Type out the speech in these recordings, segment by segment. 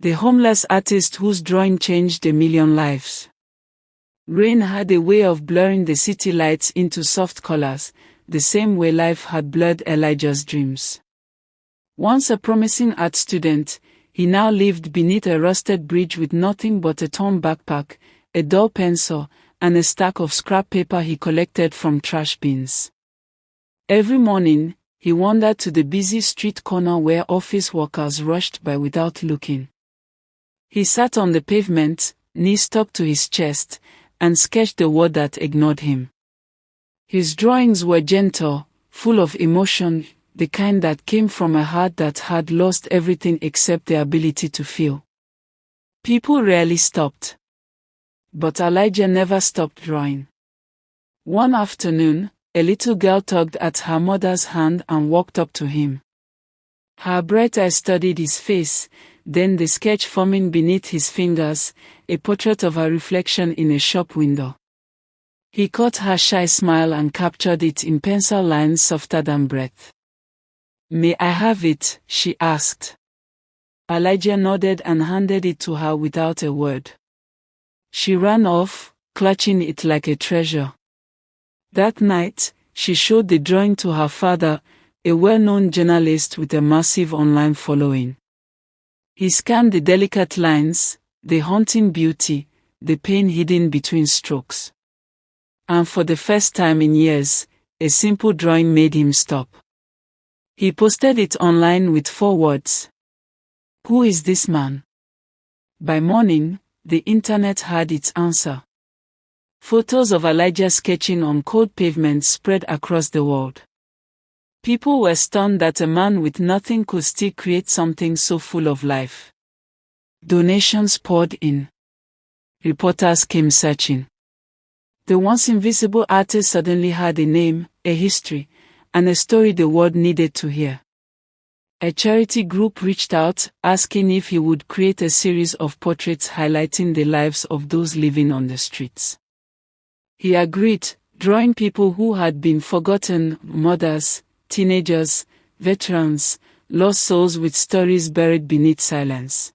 The homeless artist whose drawing changed a million lives. Rain had a way of blurring the city lights into soft colors, the same way life had blurred Elijah's dreams. Once a promising art student, he now lived beneath a rusted bridge with nothing but a torn backpack, a dull pencil, and a stack of scrap paper he collected from trash bins. Every morning, he wandered to the busy street corner where office workers rushed by without looking. He sat on the pavement, knees stuck to his chest, and sketched the world that ignored him. His drawings were gentle, full of emotion, the kind that came from a heart that had lost everything except the ability to feel. People rarely stopped. But Elijah never stopped drawing. One afternoon, a little girl tugged at her mother's hand and walked up to him. Her bright eyes studied his face, then the sketch forming beneath his fingers, a portrait of her reflection in a shop window. He caught her shy smile and captured it in pencil lines softer than breath. "May I have it?" she asked. Elijah nodded and handed it to her without a word. She ran off, clutching it like a treasure. That night, she showed the drawing to her father, a well-known journalist with a massive online following. He scanned the delicate lines, the haunting beauty, the pain hidden between strokes. And for the first time in years, a simple drawing made him stop. He posted it online with 4 words. "Who is this man?" By morning, the internet had its answer. Photos of Elijah sketching on cold pavements spread across the world. People were stunned that a man with nothing could still create something so full of life. Donations poured in. Reporters came searching. The once invisible artist suddenly had a name, a history, and a story the world needed to hear. A charity group reached out, asking if he would create a series of portraits highlighting the lives of those living on the streets. He agreed, drawing people who had been forgotten, mothers, teenagers, veterans, lost souls with stories buried beneath silence.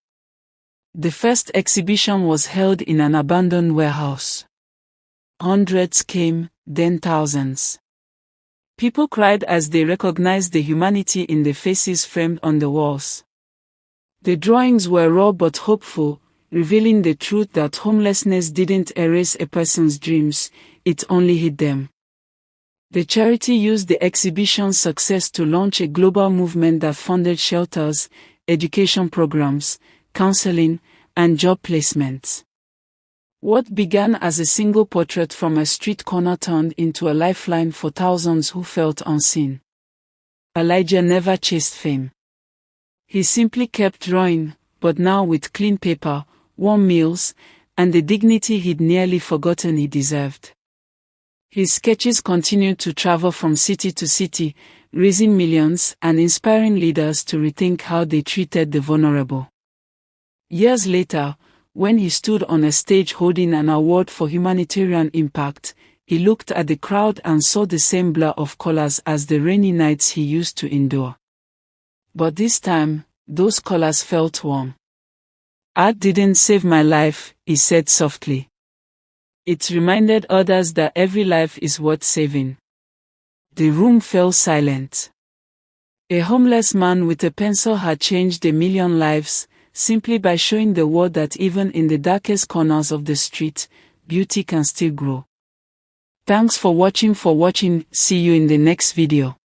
The first exhibition was held in an abandoned warehouse. Hundreds came, then thousands. People cried as they recognized the humanity in the faces framed on the walls. The drawings were raw but hopeful, revealing the truth that homelessness didn't erase a person's dreams, it only hid them. The charity used the exhibition's success to launch a global movement that funded shelters, education programs, counseling, and job placements. What began as a single portrait from a street corner turned into a lifeline for thousands who felt unseen. Elijah never chased fame. He simply kept drawing, but now with clean paper, warm meals, and the dignity he'd nearly forgotten he deserved. His sketches continued to travel from city to city, raising millions and inspiring leaders to rethink how they treated the vulnerable. Years later, when he stood on a stage holding an award for humanitarian impact, he looked at the crowd and saw the same blur of colors as the rainy nights he used to endure. But this time, those colors felt warm. "Art didn't save my life," he said softly. It reminded others that every life is worth saving. The room fell silent. A homeless man with a pencil had changed a million lives, simply by showing the world that even in the darkest corners of the street, beauty can still grow. Thanks for watching. See you in the next video.